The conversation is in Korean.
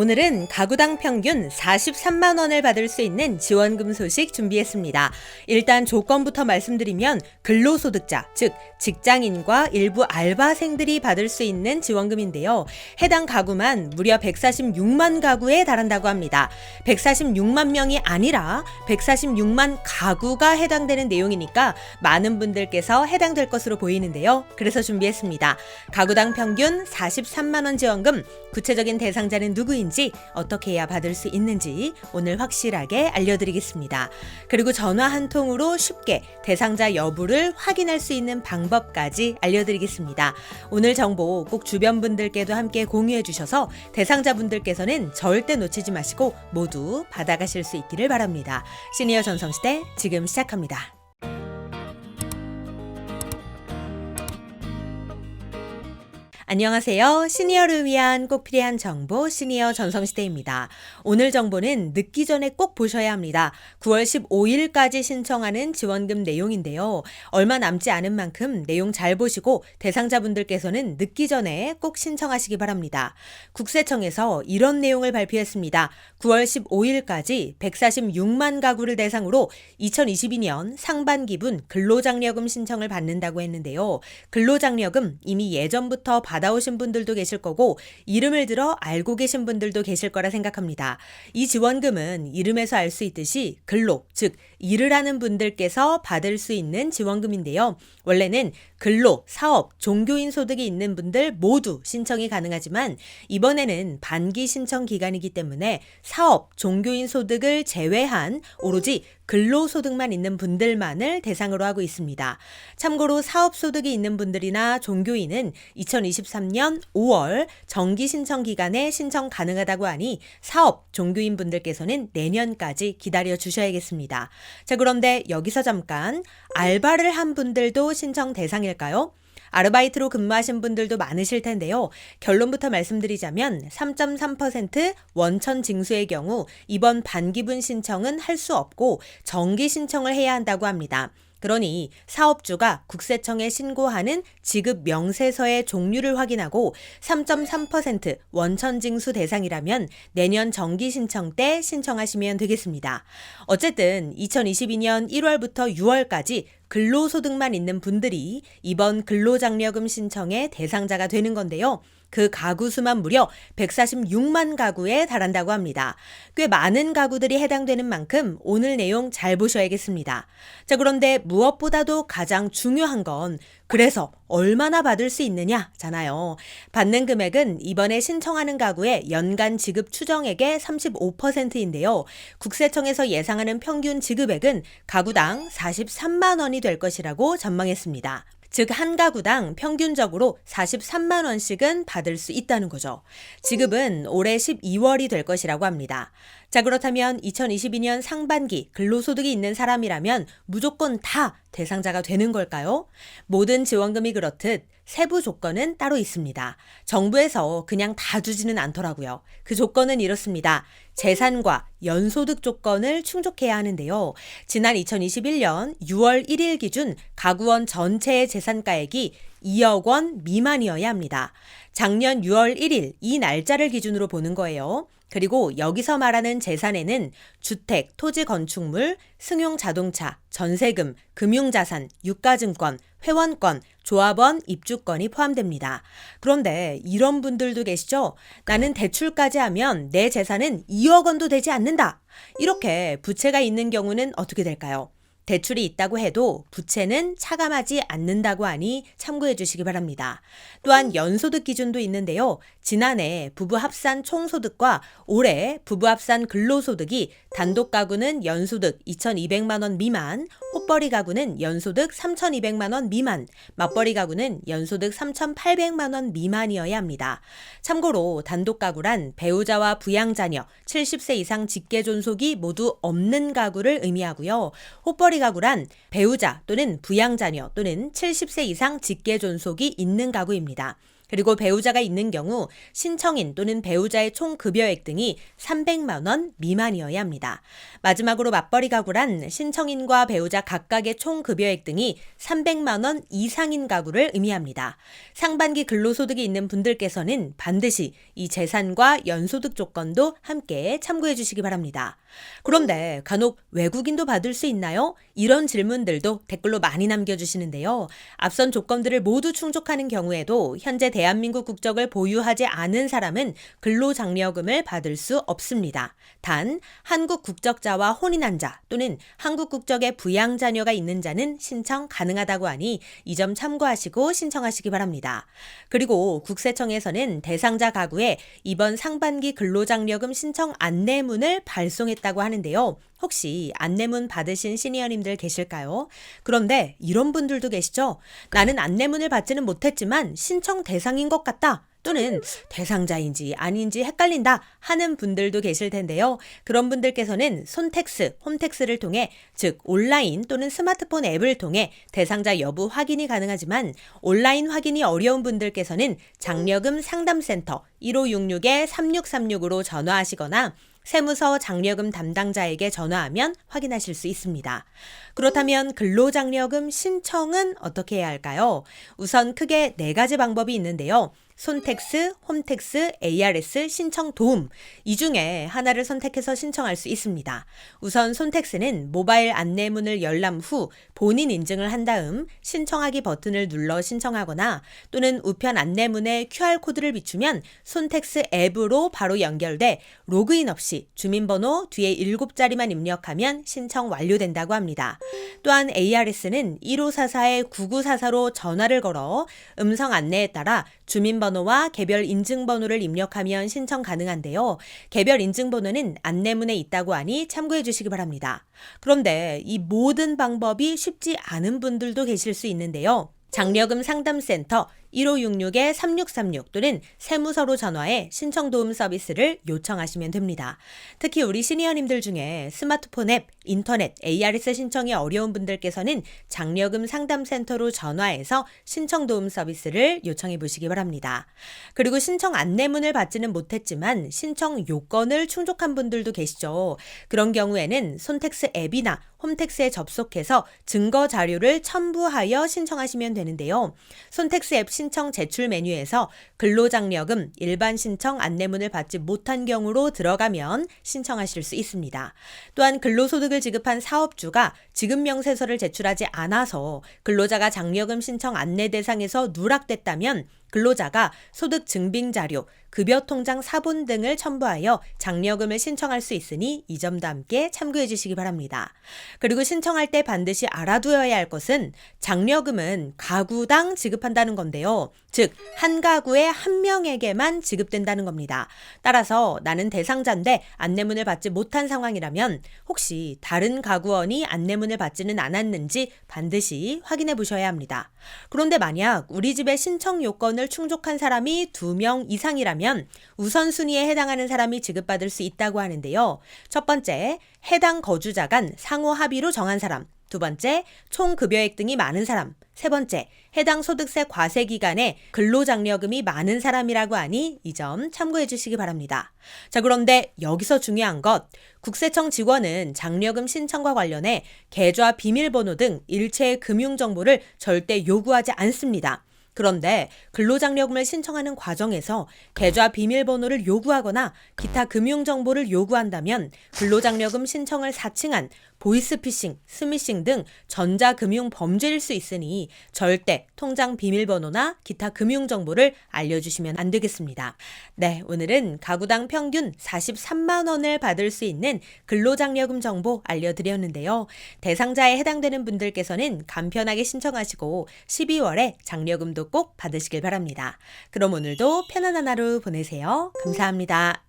오늘은 가구당 평균 43만 원을 받을 수 있는 지원금 소식 준비했습니다. 일단 조건부터 말씀드리면 근로소득자, 즉 직장인과 일부 알바생들이 받을 수 있는 지원금인데요. 해당 가구만 무려 146만 가구에 달한다고 합니다. 146만 명이 아니라 146만 가구가 해당되는 내용이니까 많은 분들께서 해당될 것으로 보이는데요. 그래서 준비했습니다. 가구당 평균 43만 원 지원금, 구체적인 대상자는 누구인지, 어떻게 해야 받을 수 있는지 오늘 확실하게 알려드리겠습니다. 그리고 전화 한 통으로 쉽게 대상자 여부를 확인할 수 있는 방법까지 알려드리겠습니다. 오늘 정보 꼭 주변 분들께도 함께 공유해 주셔서 대상자분들께서는 절대 놓치지 마시고 모두 받아가실 수 있기를 바랍니다. 시니어 전성시대 지금 시작합니다. 안녕하세요. 시니어를 위한 꼭 필요한 정보 시니어 전성시대입니다. 오늘 정보는 늦기 전에 꼭 보셔야 합니다. 9월 15일까지 신청하는 지원금 내용인데요. 얼마 남지 않은 만큼 내용 잘 보시고 대상자분들께서는 늦기 전에 꼭 신청하시기 바랍니다. 국세청에서 이런 내용을 발표했습니다. 9월 15일까지 146만 가구를 대상으로 2022년 상반기분 근로장려금 신청을 받는다고 했는데요. 근로장려금 이미 예전부터 받아오신 분들도 계실 거고 이름을 들어 알고 계신 분들도 계실 거라 생각합니다. 이 지원금은 이름에서 알 수 있듯이 근로, 즉 일을 하는 분들께서 받을 수 있는 지원금인데요. 원래는 근로, 사업, 종교인 소득이 있는 분들 모두 신청이 가능하지만 이번에는 반기 신청 기간이기 때문에 사업, 종교인 소득을 제외한 오로지 근로소득만 있는 분들만을 대상으로 하고 있습니다. 참고로 사업소득이 있는 분들이나 종교인은 2023년 5월 정기 신청 기간에 신청 가능하다고 하니 사업, 종교인 분들께서는 내년까지 기다려 주셔야겠습니다. 자, 그런데 여기서 잠깐 알바를 한 분들도 신청 대상일까요? 아르바이트로 근무하신 분들도 많으실 텐데요. 결론부터 말씀드리자면 3.3% 원천 징수의 경우 이번 반기분 신청은 할 수 없고 정기 신청을 해야 한다고 합니다. 그러니 사업주가 국세청에 신고하는 지급 명세서의 종류를 확인하고 3.3% 원천징수 대상이라면 내년 정기 신청 때 신청하시면 되겠습니다. 어쨌든 2022년 1월부터 6월까지 근로소득만 있는 분들이 이번 근로장려금 신청의 대상자가 되는 건데요. 그 가구 수만 무려 146만 가구에 달한다고 합니다. 꽤 많은 가구들이 해당되는 만큼 오늘 내용 잘 보셔야겠습니다. 자, 그런데 무엇보다도 가장 중요한 건 그래서 얼마나 받을 수 있느냐잖아요. 받는 금액은 이번에 신청하는 가구의 연간 지급 추정액의 35%인데요. 국세청에서 예상하는 평균 지급액은 가구당 43만 원이 될 것이라고 전망했습니다. 즉 한 가구당 평균적으로 43만 원씩은 받을 수 있다는 거죠. 지급은 올해 12월이 될 것이라고 합니다. 자, 그렇다면 2022년 상반기 근로소득이 있는 사람이라면 무조건 다 대상자가 되는 걸까요? 모든 지원금이 그렇듯 세부 조건은 따로 있습니다. 정부에서 그냥 다 주지는 않더라고요. 그 조건은 이렇습니다. 재산과 연소득 조건을 충족해야 하는데요. 지난 2021년 6월 1일 기준 가구원 전체의 재산가액이 2억 원 미만이어야 합니다. 작년 6월 1일 이 날짜를 기준으로 보는 거예요. 그리고 여기서 말하는 재산에는 주택, 토지 건축물, 승용 자동차, 전세금, 금융자산, 유가증권, 회원권, 조합원 입주권이 포함됩니다. 그런데 이런 분들도 계시죠? 나는 대출까지 하면 내 재산은 2억 원도 되지 않는다. 이렇게 부채가 있는 경우는 어떻게 될까요? 대출이 있다고 해도 부채는 차감하지 않는다고 하니 참고해 주시기 바랍니다. 또한 연소득 기준도 있는데요. 지난해 부부 합산 총소득과 올해 부부 합산 근로소득이 단독 가구는 연소득 2,200만 원 미만, 호벌이 가구는 연소득 3,200만 원 미만, 맞벌이 가구는 연소득 3,800만 원 미만이어야 합니다. 참고로 단독 가구란 배우자와 부양자녀, 70세 이상 직계존속이 모두 없는 가구를 의미하고요. 호벌이 가구란 배우자 또는 부양자녀 또는 70세 이상 직계존속이 있는 가구입니다. 그리고 배우자가 있는 경우 신청인 또는 배우자의 총 급여액 등이 300만 원 미만이어야 합니다. 마지막으로 맞벌이 가구란 신청인과 배우자 각각의 총 급여액 등이 300만 원 이상인 가구를 의미합니다. 상반기 근로소득이 있는 분들께서는 반드시 이 재산과 연소득 조건도 함께 참고해 주시기 바랍니다. 그런데 간혹 외국인도 받을 수 있나요? 이런 질문들도 댓글로 많이 남겨주시는데요. 앞선 조건들을 모두 충족하는 경우에도 현재 대한민국 국적을 보유하지 않은 사람은 근로장려금을 받을 수 없습니다. 단 한국 국적자와 혼인한 자 또는 한국 국적의 부양자녀가 있는 자는 신청 가능하다고 하니 이 점 참고하시고 신청하시기 바랍니다. 그리고 국세청에서는 대상자 가구에 이번 상반기 근로장려금 신청 안내문을 발송했다고 하는데요. 혹시 안내문 받으신 시니어님들 계실까요? 그런데 이런 분들도 계시죠? 나는 안내문을 받지는 못했지만 신청 대상인 것 같다. 또는 대상자인지 아닌지 헷갈린다 하는 분들도 계실 텐데요. 그런 분들께서는 손택스, 홈택스를 통해 즉 온라인 또는 스마트폰 앱을 통해 대상자 여부 확인이 가능하지만 온라인 확인이 어려운 분들께서는 장려금 상담센터 1566-3636으로 전화하시거나 세무서 장려금 담당자에게 전화하면 확인하실 수 있습니다. 그렇다면 근로장려금 신청은 어떻게 해야 할까요? 우선 크게 4가지 방법이 있는데요. 손택스, 홈택스, ARS 신청 도움 이 중에 하나를 선택해서 신청할 수 있습니다. 우선 손택스는 모바일 안내문을 열람 후 본인 인증을 한 다음 신청하기 버튼을 눌러 신청하거나 또는 우편 안내문에 QR코드를 비추면 손택스 앱으로 바로 연결돼 로그인 없이 주민번호 뒤에 7자리만 입력하면 신청 완료된다고 합니다. 또한 ARS는 1544-9944로 전화를 걸어 음성 안내에 따라 주민번호와 개별 인증번호를 입력하면 신청 가능한데요. 개별 인증번호는 안내문에 있다고 하니 참고해 주시기 바랍니다. 그런데 이 모든 방법이 쉽지 않은 분들도 계실 수 있는데요. 장려금 상담센터 1566-3636 또는 세무서로 전화해 신청도움 서비스를 요청하시면 됩니다. 특히 우리 시니어님들 중에 스마트폰 앱, 인터넷, ARS 신청이 어려운 분들께서는 장려금 상담센터로 전화해서 신청도움 서비스를 요청해 보시기 바랍니다. 그리고 신청 안내문을 받지는 못했지만 신청 요건을 충족한 분들도 계시죠. 그런 경우에는 손택스 앱이나 홈택스에 접속해서 증거 자료를 첨부하여 신청하시면 되는데요. 손택스 앱 신청 제출 메뉴에서 근로장려금 일반 신청 안내문을 받지 못한 경우로 들어가면 신청하실 수 있습니다. 또한 근로소득을 지급한 사업주가 지급명세서를 제출하지 않아서 근로자가 장려금 신청 안내 대상에서 누락됐다면 근로자가 소득 증빙 자료, 급여 통장 사본 등을 첨부하여 장려금을 신청할 수 있으니 이 점도 함께 참고해 주시기 바랍니다. 그리고 신청할 때 반드시 알아두어야 할 것은 장려금은 가구당 지급한다는 건데요. 즉, 한 가구에 한 명에게만 지급된다는 겁니다. 따라서 나는 대상자인데 안내문을 받지 못한 상황이라면 혹시 다른 가구원이 안내문을 받지는 않았는지 반드시 확인해 보셔야 합니다. 그런데 만약 우리 집의 신청 요건을 충족한 사람이 2명 이상이라면 우선순위에 해당하는 사람이 지급받을 수 있다고 하는데요. 첫 번째, 해당 거주자 간 상호 합의로 정한 사람. 두 번째, 총 급여액 등이 많은 사람. 세 번째, 해당 소득세 과세 기간에 근로장려금이 많은 사람이라고 하니 이 점 참고해 주시기 바랍니다. 자, 그런데 여기서 중요한 것, 국세청 직원은 장려금 신청과 관련해 계좌 비밀번호 등 일체의 금융정보를 절대 요구하지 않습니다. 그런데 근로장려금을 신청하는 과정에서 계좌 비밀번호를 요구하거나 기타 금융정보를 요구한다면 근로장려금 신청을 사칭한 보이스피싱, 스미싱 등 전자금융 범죄일 수 있으니 절대 통장 비밀번호나 기타 금융정보를 알려주시면 안 되겠습니다. 네, 오늘은 가구당 평균 43만 원을 받을 수 있는 근로장려금 정보 알려드렸는데요. 대상자에 해당되는 분들께서는 간편하게 신청하시고 12월에 장려금도 꼭 받으시길 바랍니다. 그럼 오늘도 편안한 하루 보내세요. 감사합니다.